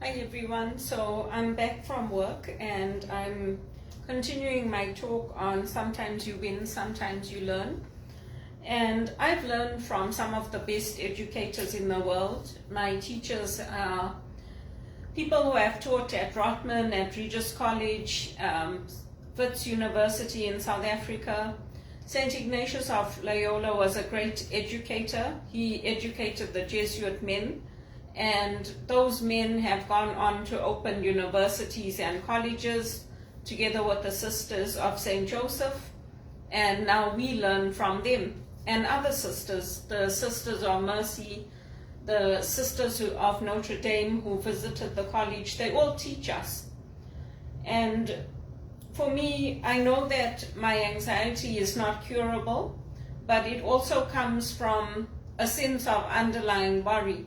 Hi everyone, so I'm back from work and I'm continuing my talk on sometimes you win, sometimes you learn. And I've learned from some of the best educators in the world. My teachers are people who have taught at Rotman, at Regis College, Wits University in South Africa. St. Ignatius of Loyola was a great educator. He educated the Jesuit men. And those men have gone on to open universities and colleges together with the Sisters of St. Joseph. And now we learn from them and other sisters, the Sisters of Mercy, the Sisters of Notre Dame who visited the college. They all teach us. And for me, I know that my anxiety is not curable, but it also comes from a sense of underlying worry.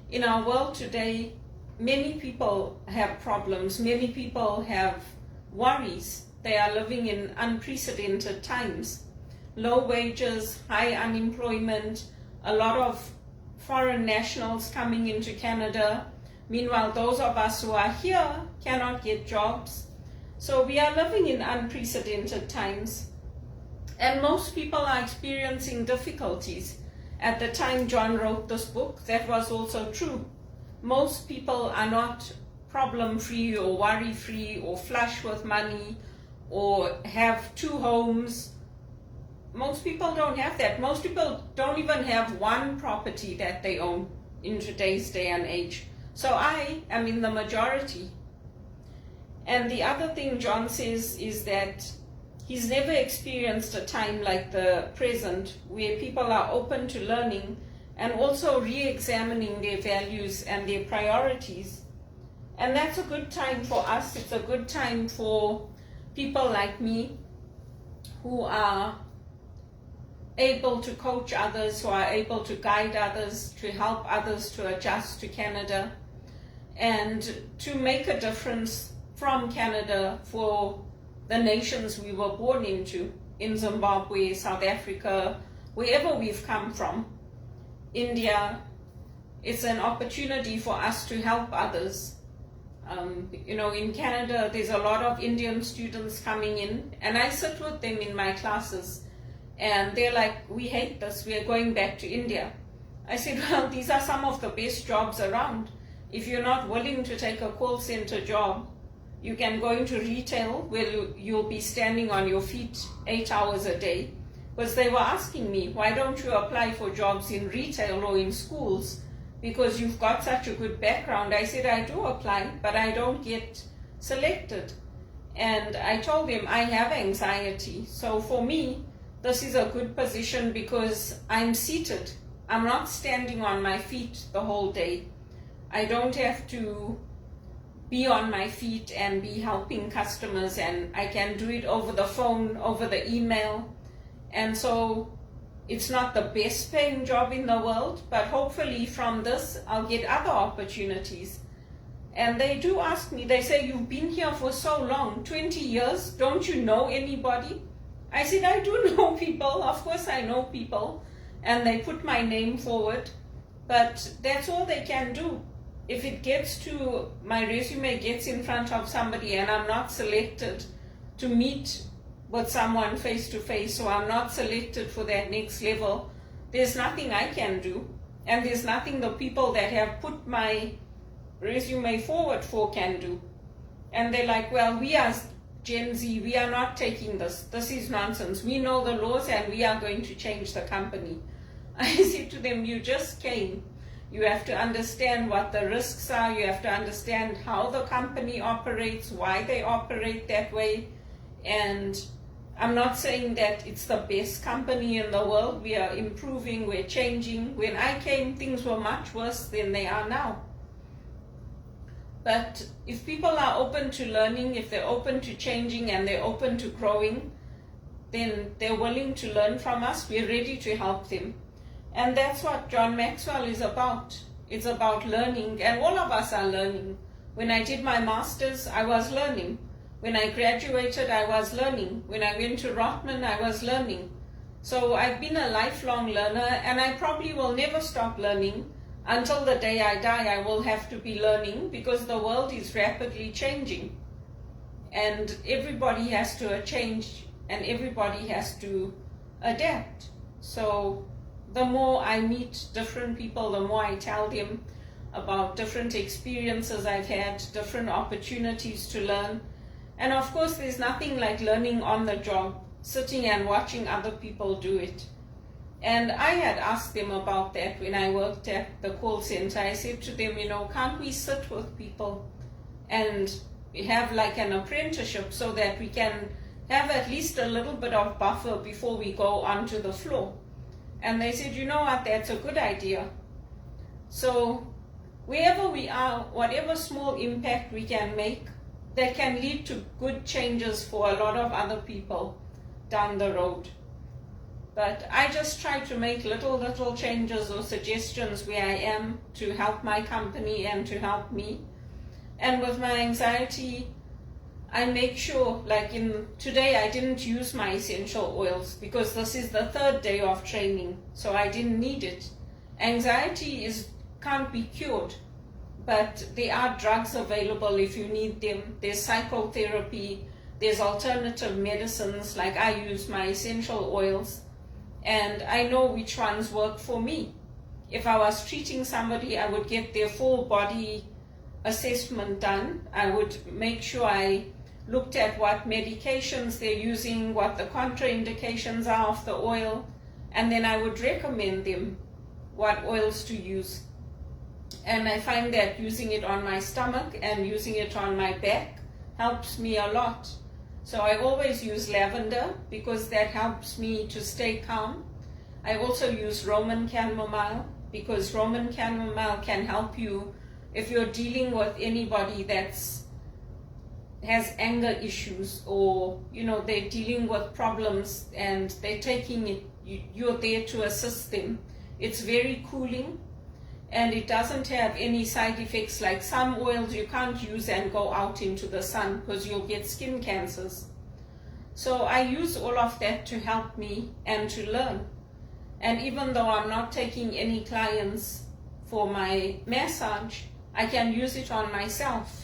In our world today, many people have problems, many people have worries. They are living in unprecedented times. Low wages, high unemployment, a lot of foreign nationals coming into Canada. Meanwhile, those of us who are here cannot get jobs. So we are living in unprecedented times. And most people are experiencing difficulties. At the time John wrote this book, that was also true. Most people are not problem-free or worry-free or flush with money or have two homes. Most people don't have that. Most people don't even have one property that they own in today's day and age. So I am in the majority. And the other thing John says is that he's never experienced a time like the present where people are open to learning and also re-examining their values and their priorities. And that's a good time for us. It's a good time for people like me who are able to coach others, who are able to guide others, to help others to adjust to Canada and to make a difference from Canada for the nations we were born into, in Zimbabwe, South Africa, wherever we've come from, India. It's an opportunity for us to help others. In Canada, there's a lot of Indian students coming in, and I sit with them in my classes, and they're like, we hate this, we're going back to India. I said, well, these are some of the best jobs around. If you're not willing to take a call center job, you can go into retail where you'll be standing on your feet 8 hours a day. Because they were asking me, why don't you apply for jobs in retail or in schools? Because you've got such a good background. I said, I do apply, but I don't get selected. And I told them I have anxiety. So for me, this is a good position because I'm seated. I'm not standing on my feet the whole day. I don't have to be on my feet and be helping customers, and I can do it over the phone, over the email. And so it's not the best paying job in the world, but hopefully from this I'll get other opportunities. And they do ask me, they say, you've been here for so long, 20 years, don't you know anybody? I said, I do know people, of course I know people, and they put my name forward, but that's all they can do. If it gets to, my resume gets in front of somebody and I'm not selected to meet with someone face to face, so I'm not selected for that next level, there's nothing I can do. And there's nothing the people that have put my resume forward for can do. And they're like, well, we are Gen Z, we are not taking this. This is nonsense. We know the laws and we are going to change the company. I said to them, you just came. You have to understand what the risks are. You have to understand how the company operates, why they operate that way. And I'm not saying that it's the best company in the world. We are improving, we're changing. When I came, things were much worse than they are now. But if people are open to learning, if they're open to changing and they're open to growing, then they're willing to learn from us. We're ready to help them. And that's what John Maxwell is about. It's about learning, and all of us are learning. When I did my master's, I was learning. When I graduated, I was learning. When I went to Rotman, I was learning. So I've been a lifelong learner, and I probably will never stop learning until the day I die, I will have to be learning, because the world is rapidly changing and everybody has to change and everybody has to adapt. So the more I meet different people, the more I tell them about different experiences I've had, different opportunities to learn. And of course, there's nothing like learning on the job, sitting and watching other people do it. And I had asked them about that when I worked at the call center. I said to them, can't we sit with people and have like an apprenticeship so that we can have at least a little bit of buffer before we go onto the floor? And they said, you know what, that's a good idea. So wherever we are, whatever small impact we can make, that can lead to good changes for a lot of other people down the road. But I just try to make little changes or suggestions where I am to help my company and to help me. And with my anxiety, I make sure, like today I didn't use my essential oils because this is the 3rd day of training, so I didn't need it. Anxiety can't be cured, but there are drugs available if you need them. There's psychotherapy, there's alternative medicines, like I use my essential oils, and I know which ones work for me. If I was treating somebody, I would get their full body assessment done. I would make sure I looked at what medications they're using, what the contraindications are of the oil, and then I would recommend them what oils to use. And I find that using it on my stomach and using it on my back helps me a lot. So I always use lavender because that helps me to stay calm. I also use Roman chamomile because Roman chamomile can help you if you're dealing with anybody has anger issues, or they're dealing with problems and they're taking it, you're there to assist them. It's very cooling and it doesn't have any side effects like some oils you can't use and go out into the sun because you'll get skin cancers. So I use all of that to help me and to learn. And even though I'm not taking any clients for my massage, I can use it on myself.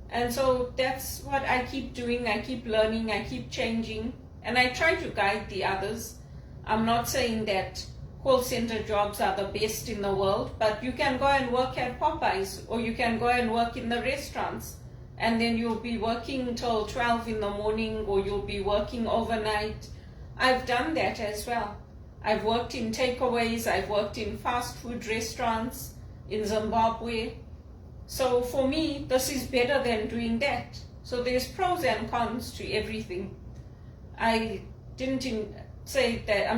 And so that's what I keep doing. I keep learning, I keep changing, and I try to guide the others. I'm not saying that call center jobs are the best in the world, but you can go and work at Popeyes, or you can go and work in the restaurants, and then you'll be working till 12 in the morning, or you'll be working overnight. I've done that as well. I've worked in takeaways, I've worked in fast food restaurants in Zimbabwe. So for me, this is better than doing that. So there's pros and cons to everything. I'm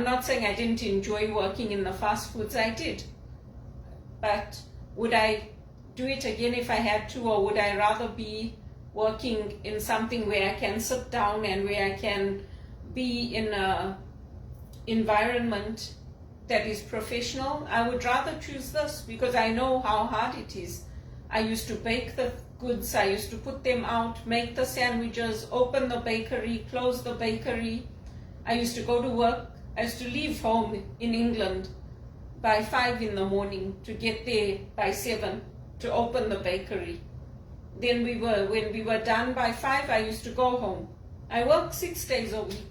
not saying I didn't enjoy working in the fast foods, I did. But would I do it again if I had to, or would I rather be working in something where I can sit down and where I can be in an environment that is professional? I would rather choose this because I know how hard it is. I used to bake the goods, I used to put them out, make the sandwiches, open the bakery, close the bakery. I used to go to work. I used to leave home in England by 5 in the morning to get there by 7 to open the bakery. Then when we were done by 5, I used to go home. I worked 6 days a week.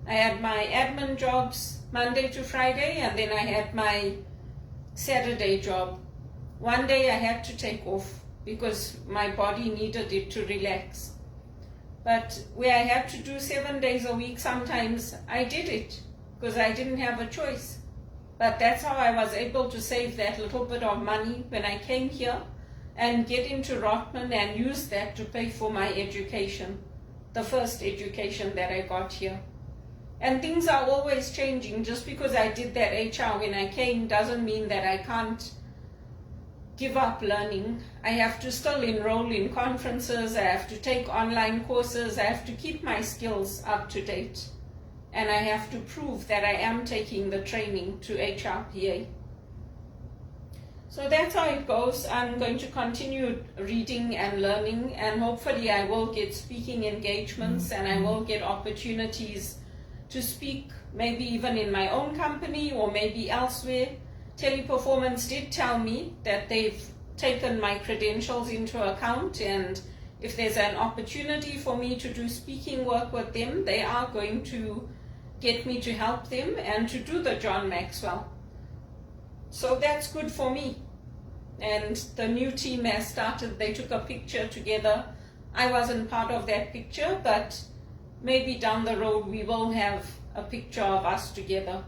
I had my admin jobs Monday to Friday, and then I had my Saturday job. One day I had to take off because my body needed it to relax. But where I had to do 7 days a week, sometimes I did it because I didn't have a choice. But that's how I was able to save that little bit of money when I came here and get into Rotman and use that to pay for my education, the first education that I got here. And things are always changing. Just because I did that HR when I came doesn't mean that I can't give up learning. I have to still enroll in conferences, I have to take online courses, I have to keep my skills up to date, and I have to prove that I am taking the training to HRPA. So that's how it goes. I'm going to continue reading and learning, and hopefully I will get speaking engagements and I will get opportunities to speak, maybe even in my own company or maybe elsewhere. Teleperformance did tell me that they've taken my credentials into account, and if there's an opportunity for me to do speaking work with them, they are going to get me to help them and to do the John Maxwell. So that's good for me. And the new team has started. They took a picture together. I wasn't part of that picture, but maybe down the road we will have a picture of us together.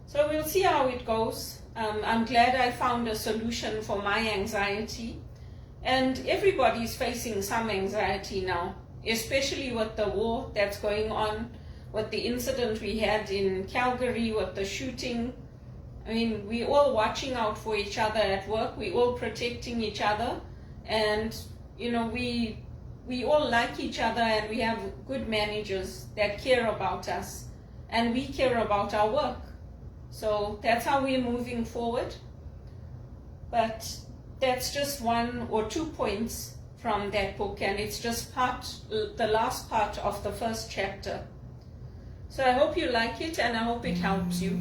So we'll see how it goes. I'm glad I found a solution for my anxiety. And everybody's facing some anxiety now, especially with the war that's going on, with the incident we had in Calgary, with the shooting. I mean, we're all watching out for each other at work. We're all protecting each other. And, you know, we all like each other, and we have good managers that care about us. And we care about our work. So that's how we're moving forward. But that's just 1 or 2 points from that book, and it's just the last part of the first chapter. So I hope you like it, and I hope it helps you.